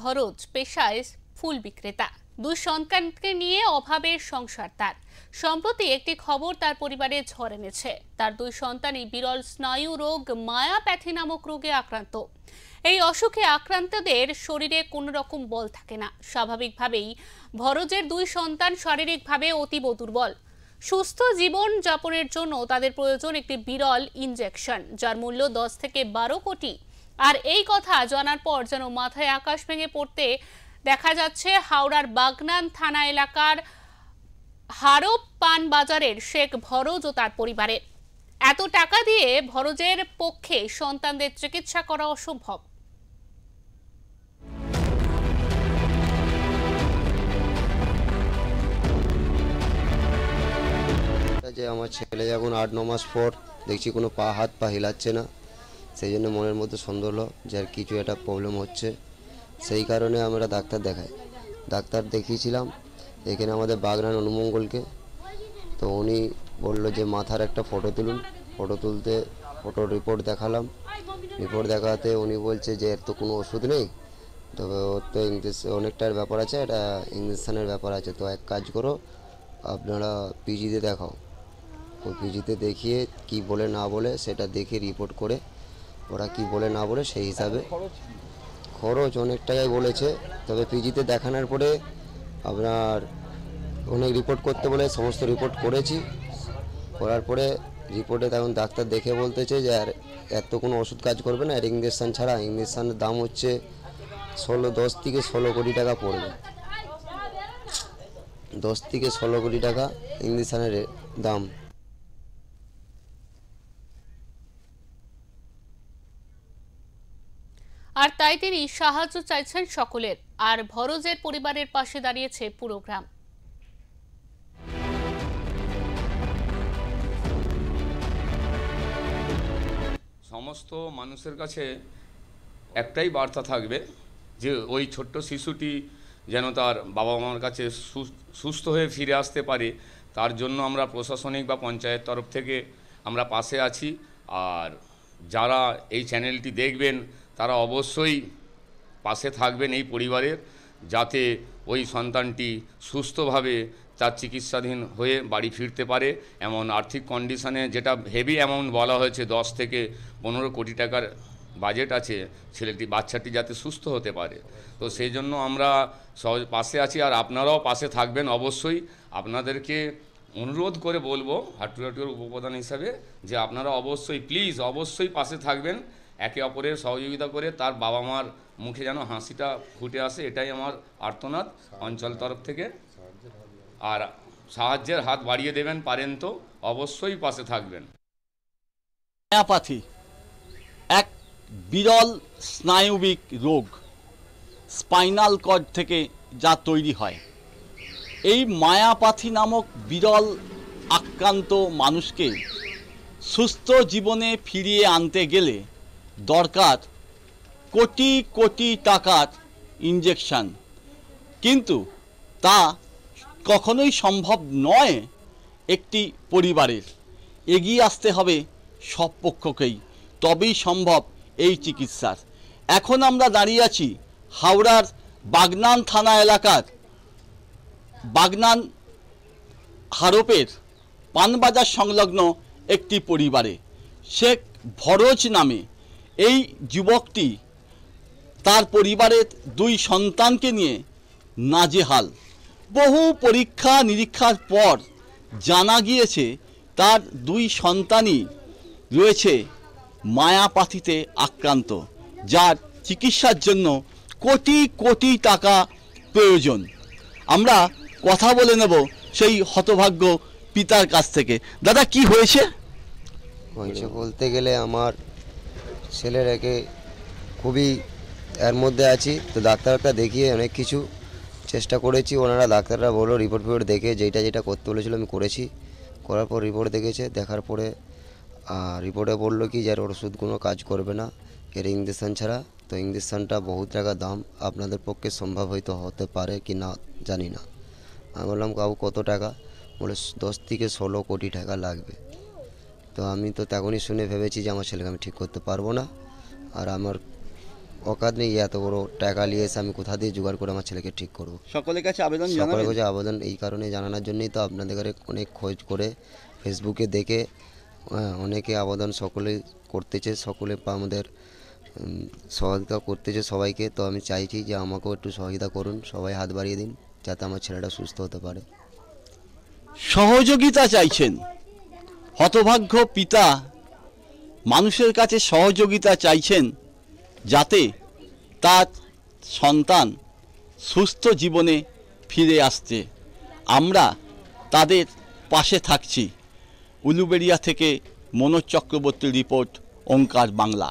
ভরজ পেশায় ফুল বিক্রেতা। দুই সন্তানকে নিয়ে অভাবের সংসার তার। সম্প্রতি একটি খবর তার পরিবারে ঝড় এনেছে। তার দুই সন্তানই বিরল স্নায়ু রোগ মায়াপ্যাথি নামক রোগে আক্রান্ত। এই অসুখে আক্রান্তদের শরীরে কোনো রকম বল থাকে না। স্বাভাবিকভাবেই ভরজের দুই সন্তান শারীরিকভাবে অতীব দুর্বল। সুস্থ জীবন যাপনের জন্য তাদের প্রয়োজন একটি বিরল ইনজেকশন, যার মূল্য 10 থেকে 12 কোটি। আর এই কথা জানার পর যেন মাথায় আকাশ ভেঙে পড়তে দেখা যাচ্ছে হাওড়ার বাগনান থানা এলাকার হারপ পান বাজারের শেখ ভরজ ও তার পরিবারের। এত টাকা দিয়ে ভরজের পক্ষে সন্তানদের চিকিৎসা করা অসম্ভব। যে আমার ছেলে যখন 8-9 মাস পর দেখছি কোনো হাত পা হিলাচ্ছে না, সেই জন্য মনের মধ্যে সন্দেহ হলো যে আর কিছু একটা প্রবলেম হচ্ছে। সেই কারণে আমরা ডাক্তার দেখিয়েছিলাম এখানে আমাদের বাগনান অনুমঙ্গলকে। তো উনি বললো যে মাথার একটা ফটো তুলুন। ফটোর রিপোর্ট দেখালাম। রিপোর্ট দেখাতে উনি বলছে যে এর তো কোনো ওষুধ নেই, তবে ওর তো অনেকটার ব্যাপার আছে, এটা ইঞ্জেকশনের ব্যাপার আছে। তো এক কাজ করো, আপনারা পিজিতে দেখাও। ওই পিজিতে দেখিয়ে কি বলে না বলে সেটা দেখে রিপোর্ট করে ওরা কি বলে না বলে সেই হিসাবে খরচ অনেক টাকাই বলেছে। তবে পিজিতে দেখানোর পরে আপনার অনেক রিপোর্ট করতে বলে সমস্ত রিপোর্ট করার পরে রিপোর্টে তখন ডাক্তার দেখে বলতেছে যে আর এত কোনো ওষুধ কাজ করবে না, এর ইঞ্জেকশন ছাড়া। ইঞ্জেকশনের দাম হচ্ছে 10 থেকে 16 কোটি টাকা পড়বে। 10 থেকে 16 কোটি টাকা ইঞ্জেকশনের দাম। আর তাই তিনি সাহায্য চাইছেন সকলের। আর ভরজের পরিবারের পাশে দাঁড়িয়েছে পুরো গ্রাম। সমস্ত মানুষের কাছে একটাই বার্তা থাকবে যে ওই ছোট্ট শিশুটি যেন তার বাবা মার কাছে সুস্থ হয়ে ফিরে আসতে পারে। তার জন্য আমরা প্রশাসনিক বা পঞ্চায়েত তরফ থেকে আমরা পাশে আছি। আর যারা এই চ্যানেলটি দেখবেন তারা অবশ্যই পাশে থাকবেন এই পরিবারের, যাতে ওই সন্তানটি সুস্থভাবে তার চিকিৎসাধীন হয়ে বাড়ি ফিরতে পারে। এমন আর্থিক কন্ডিশনে যেটা হেভি অ্যামাউন্ট বলা হয়েছে, 10 থেকে 15 কোটি টাকার বাজেট আছে বাচ্চাটি যাতে সুস্থ হতে পারে। তো সেই জন্য আমরা পাশে আছি, আর আপনারাও পাশে থাকবেন অবশ্যই। আপনাদেরকে অনুরোধ করে বলবো হাটুর উপপ্রধান হিসাবে যে আপনারা অবশ্যই প্লিজ অবশ্যই পাশে থাকবেন, একে অপরের সহযোগিতা করে তার বাবা মার মুখে যেন হাসিটা ফুটে আসে, এটাই আমার আর্তনাদ অঞ্চল তরফ থেকে। আর সাহায্যের হাত বাড়িয়ে দেবেন, পারেন তো অবশ্যই পাশে থাকবেন। মায়াপ্যাথি এক বিরল স্নায়বিক রোগ, স্পাইনাল কর্ড থেকে যা তৈরি হয়। এই মায়াপ্যাথি নামক বিরল আক্রান্ত মানুষকে সুস্থ জীবনে ফিরিয়ে আনতে গেলে দরকার কোটি কোটি টাকার ইনজেকশন, কিন্তু তা কখনোই সম্ভব নয় একটি পরিবারের। এগিয়ে আসতে হবে সব পক্ষকেই, তবেই সম্ভব এই চিকিৎসার। এখন আমরা দাঁড়িয়ে আছি হাওড়ার বাগনান থানা এলাকার বাগনান হারপের পানবাজার সংলগ্ন একটি পরিবারে। শেখ ভরজ নামে এই যুবকটি তার পরিবারের দুই সন্তানকে নিয়ে নাজেহাল। বহু পরীক্ষা নিরীক্ষার পর জানা গিয়েছে তার দুই সন্তানই রয়েছে মায়াপ্যাথিতে আক্রান্ত, যার চিকিৎসার জন্য কোটি কোটি টাকা প্রয়োজন। আমরা কথা বলে নেব সেই হতভাগ্য পিতার কাছ থেকে। দাদা, কি হয়েছে? বলতে গেলে আমার ছেলের খুবই এর মধ্যে আছি। তো ডাক্তারটা দেখিয়ে অনেক কিছু চেষ্টা করেছি। ওনারা ডাক্তাররা বললো রিপোর্ট দেখে যেটা করতে বলেছিল আমি করেছি। করার পর রিপোর্ট দেখার পরে রিপোর্টে বললো কি যে ওষুধ কোনো কাজ করবে না, এর ইঞ্জেকশন ছাড়া। তো ইঞ্জেকশনটা বহুত টাকা দাম, আপনাদের পক্ষে সম্ভব হয়তো হতে পারে কি না জানি না। আমি বললাম কাকু কত টাকা? বলে 10 থেকে 16 কোটি টাকা লাগবে। তো আমি তো তখনই শুনে ভেবেছি যে আমার ছেলেকে আমি ঠিক করতে পারবো না। আর আমার অকাত নেই এত বড় টাকা নিয়ে এসে আমি কোথা দিয়ে জোগাড় করে আমার ছেলেকে ঠিক করবো। সকলের কাছে আবেদন সকলের জানাবেন। কাছে আবেদন এই কারণে জানানোর জন্যই তো আপনাদের কাছে অনেক খোঁজ করে ফেসবুকে দেখে অনেকে আবেদন সকলে করতেছে, সকলে আমাদের সহযোগিতা করতেছে সবাইকে। তো আমি চাইছি যে আমাকেও একটু সহযোগিতা করুন, সবাই হাত বাড়িয়ে দিন যাতে আমার ছেলেটা সুস্থ হতে পারে। সহযোগিতা চাইছেন হতভাগ্য পিতা, মানুষের কাছে সহযোগিতা চাইছেন যাতে তার সন্তান সুস্থ জীবনে ফিরে আসতে। আমরা তাদের পাশে থাকছি। উলুবেড়িয়া থেকে মনোজ চক্রবর্তীর রিপোর্ট, ওঙ্কার বাংলা।